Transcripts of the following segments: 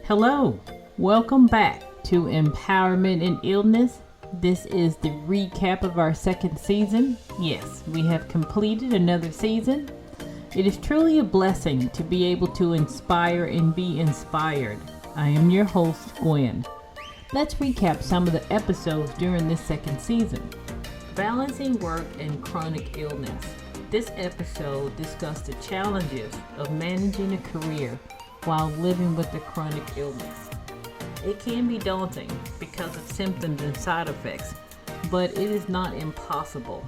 Hello, welcome back to Empowerment in Illness. This is the recap of our second season. Yes, we have completed another season. It is truly a blessing to be able to inspire and be inspired. I am your host, Gwen. Let's recap some of the episodes during this second season. Balancing work and chronic illness. This episode discussed the challenges of managing a career while living with a chronic illness. It can be daunting because of symptoms and side effects, but it is not impossible.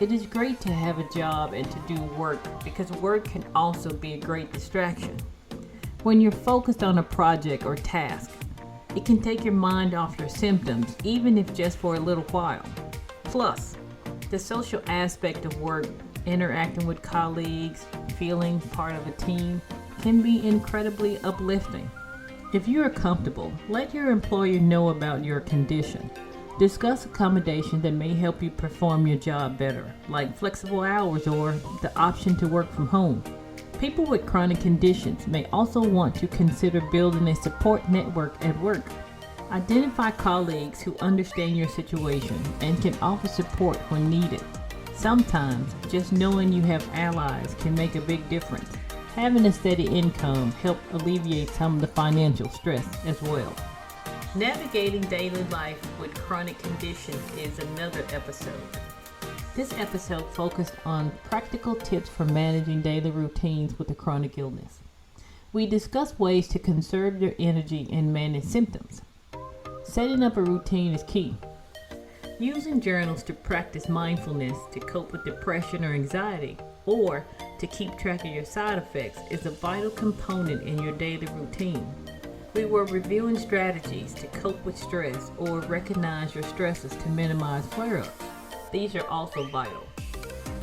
It is great to have a job and to do work because work can also be a great distraction. When you're focused on a project or task, it can take your mind off your symptoms, even if just for a little while. Plus, the social aspect of work, interacting with colleagues, feeling part of a team, can be incredibly uplifting. If you are comfortable, let your employer know about your condition. Discuss accommodations that may help you perform your job better, like flexible hours or the option to work from home. People with chronic conditions may also want to consider building a support network at work. Identify colleagues who understand your situation and can offer support when needed. Sometimes, just knowing you have allies can make a big difference. Having a steady income helps alleviate some of the financial stress as well. Navigating daily life with chronic conditions is another episode. This episode focused on practical tips for managing daily routines with a chronic illness. We discussed ways to conserve your energy and manage symptoms. Setting up a routine is key. Using journals to practice mindfulness to cope with depression or anxiety, or to keep track of your side effects, is a vital component in your daily routine. We were reviewing strategies to cope with stress or recognize your stresses to minimize flare-ups. These are also vital.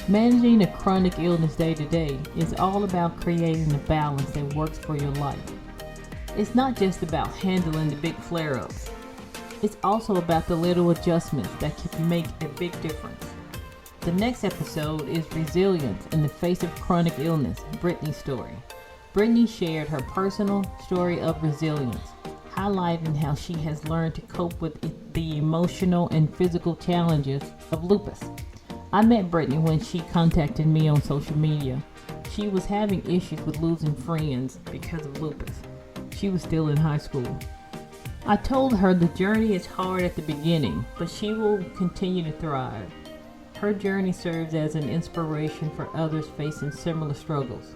Managing a chronic illness day to day is all about creating a balance that works for your life. It's not just about handling the big flare-ups. It's also about the little adjustments that can make a big difference. The next episode is Resilience in the Face of Chronic Illness, Brittany's story. Brittany shared her personal story of resilience, highlighting how she has learned to cope with the emotional and physical challenges of lupus. I met Brittany when she contacted me on social media. She was having issues with losing friends because of lupus. She was still in high school. I told her the journey is hard at the beginning, but she will continue to thrive. Her journey serves as an inspiration for others facing similar struggles.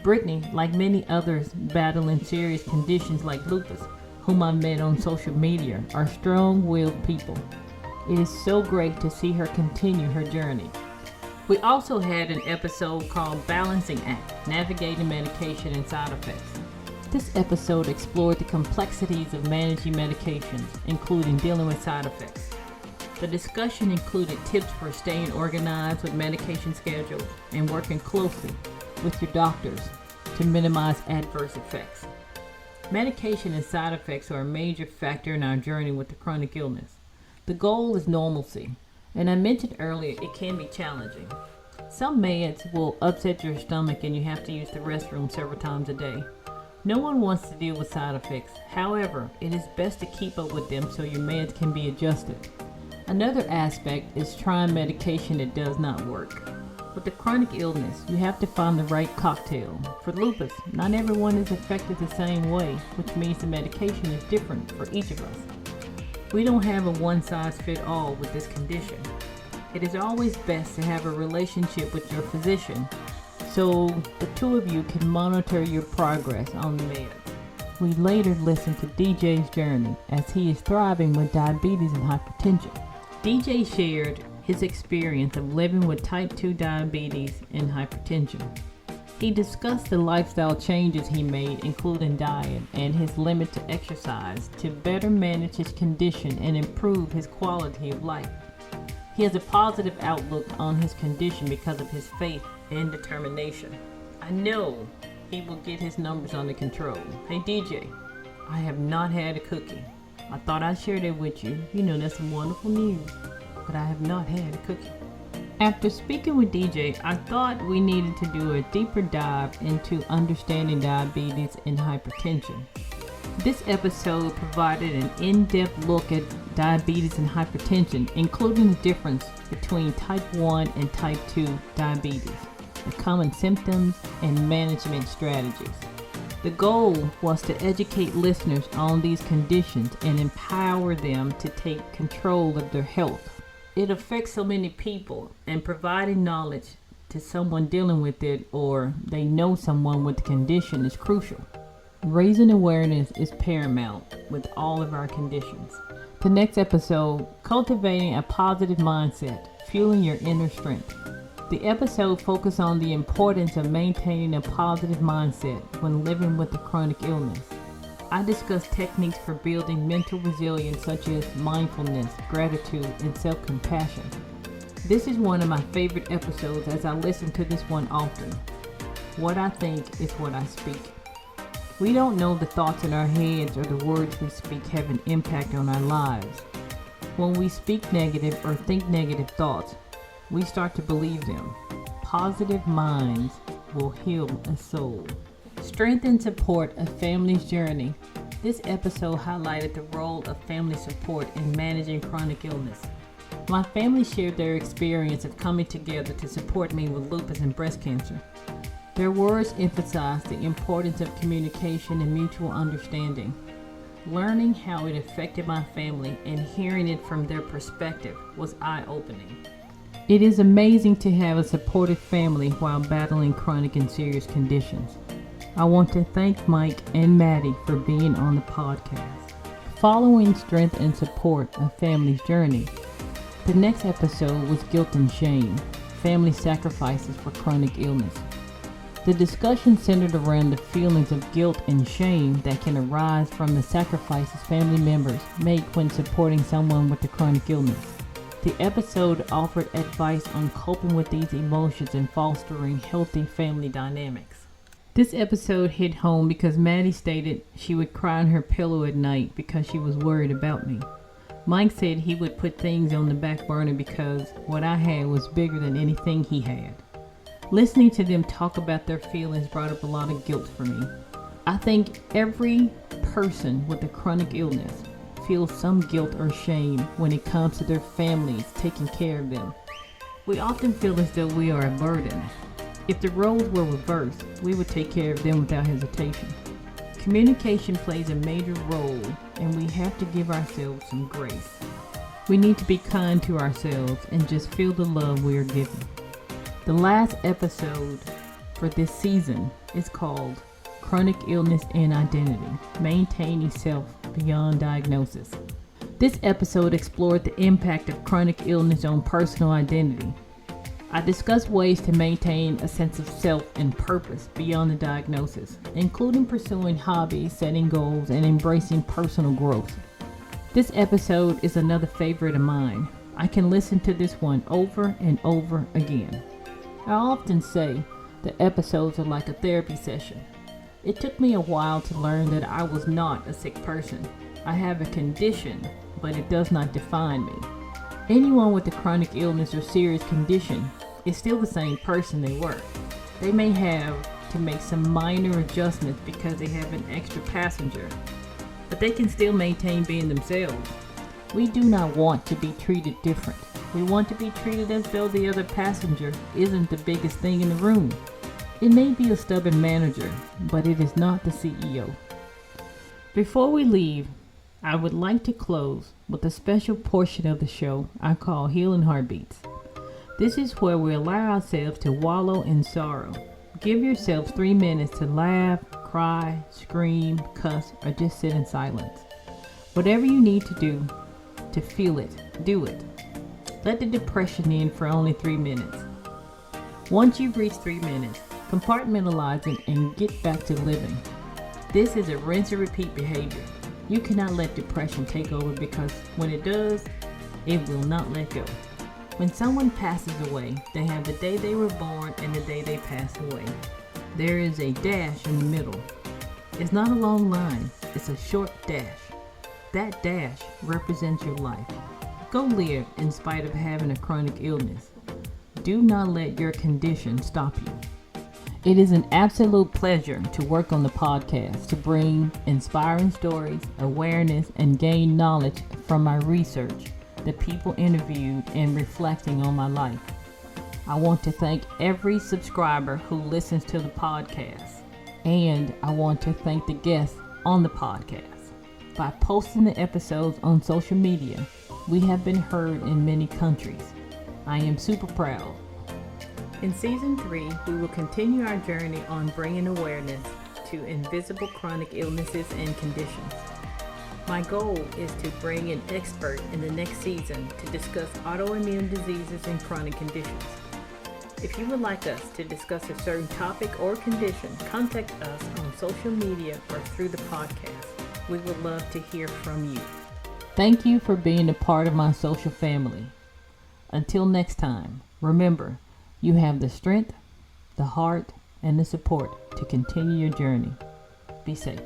Brittany, like many others battling serious conditions like lupus, whom I met on social media, are strong-willed people. It is so great to see her continue her journey. We also had an episode called Balancing Act, Navigating Medication and Side Effects. This episode explored the complexities of managing medications, including dealing with side effects. The discussion included tips for staying organized with medication schedules and working closely with your doctors to minimize adverse effects. Medication and side effects are a major factor in our journey with the chronic illness. The goal is normalcy, and I mentioned earlier it can be challenging. Some meds will upset your stomach and you have to use the restroom several times a day. No one wants to deal with side effects. However, it is best to keep up with them so your meds can be adjusted. Another aspect is trying medication that does not work. With the chronic illness, you have to find the right cocktail. For lupus, not everyone is affected the same way, which means the medication is different for each of us. We don't have a one-size-fits-all with this condition. It is always best to have a relationship with your physician so the two of you can monitor your progress on the meds. We later listened to DJ's journey as he is thriving with diabetes and hypertension. DJ shared his experience of living with type 2 diabetes and hypertension. He discussed the lifestyle changes he made, including diet and his limit to exercise, to better manage his condition and improve his quality of life. He has a positive outlook on his condition because of his faith and determination. I know he will get his numbers under control. Hey DJ, I have not had a cookie. I thought I'd share that with you. You know, that's some wonderful news. But I have not had a cookie. After speaking with DJ, I thought we needed to do a deeper dive into understanding diabetes and hypertension. This episode provided an in-depth look at diabetes and hypertension, including the difference between type 1 and type 2 diabetes, the common symptoms, and management strategies. The goal was to educate listeners on these conditions and empower them to take control of their health. It affects so many people, and providing knowledge to someone dealing with it or they know someone with the condition is crucial. Raising awareness is paramount with all of our conditions. The next episode, Cultivating a Positive Mindset, Fueling Your Inner Strength. The episode focused on the importance of maintaining a positive mindset when living with a chronic illness. I discussed techniques for building mental resilience such as mindfulness, gratitude, and self-compassion. This is one of my favorite episodes as I listen to this one often. What I think is what I speak. We don't know the thoughts in our heads or the words we speak have an impact on our lives. When we speak negative or think negative thoughts, we start to believe them. Positive minds will heal a soul. Strength and support a family's journey. This episode highlighted the role of family support in managing chronic illness. My family shared their experience of coming together to support me with lupus and breast cancer. Their words emphasized the importance of communication and mutual understanding. Learning how it affected my family and hearing it from their perspective was eye-opening. It is amazing to have a supportive family while battling chronic and serious conditions. I want to thank Mike and Maddie for being on the podcast. Following Strength and Support, a family's journey. The next episode was Guilt and Shame, family sacrifices for chronic illness. The discussion centered around the feelings of guilt and shame that can arise from the sacrifices family members make when supporting someone with a chronic illness. The episode offered advice on coping with these emotions and fostering healthy family dynamics. This episode hit home because Maddie stated she would cry on her pillow at night because she was worried about me. Mike said he would put things on the back burner because what I had was bigger than anything he had. Listening to them talk about their feelings brought up a lot of guilt for me. I think every person with a chronic illness feels some guilt or shame when it comes to their families taking care of them. We often feel as though we are a burden. If the roles were reversed, we would take care of them without hesitation. Communication plays a major role, and we have to give ourselves some grace. We need to be kind to ourselves and just feel the love we are given. The last episode for this season is called Chronic Illness and Identity, Maintaining Self Beyond Diagnosis. This episode explored the impact of chronic illness on personal identity. I discussed ways to maintain a sense of self and purpose beyond the diagnosis, including pursuing hobbies, setting goals, and embracing personal growth. This episode is another favorite of mine. I can listen to this one over and over again. I often say the episodes are like a therapy session. It took me a while to learn that I was not a sick person. I have a condition, but it does not define me. Anyone with a chronic illness or serious condition is still the same person they were. They may have to make some minor adjustments because they have an extra passenger, but they can still maintain being themselves. We do not want to be treated different. We want to be treated as though the other passenger isn't the biggest thing in the room. It may be a stubborn manager, but it is not the CEO. Before we leave, I would like to close with a special portion of the show I call Healing Heartbeats. This is where we allow ourselves to wallow in sorrow. Give yourselves 3 minutes to laugh, cry, scream, cuss, or just sit in silence. Whatever you need to do to feel it, do it. Let the depression in for only 3 minutes. Once you've reached 3 minutes, compartmentalize it and get back to living. This is a rinse and repeat behavior. You cannot let depression take over because when it does, it will not let go. When someone passes away, they have the day they were born and the day they passed away. There is a dash in the middle. It's not a long line, it's a short dash. That dash represents your life. Go live in spite of having a chronic illness. Do not let your condition stop you. It is an absolute pleasure to work on the podcast to bring inspiring stories, awareness, and gain knowledge from my research, the people interviewed, and reflecting on my life. I want to thank every subscriber who listens to the podcast, and I want to thank the guests on the podcast. By posting the episodes on social media, we have been heard in many countries. I am super proud. In Season 3, we will continue our journey on bringing awareness to invisible chronic illnesses and conditions. My goal is to bring an expert in the next season to discuss autoimmune diseases and chronic conditions. If you would like us to discuss a certain topic or condition, contact us on social media or through the podcast. We would love to hear from you. Thank you for being a part of my social family. Until next time, remember, you have the strength, the heart, and the support to continue your journey. Be safe.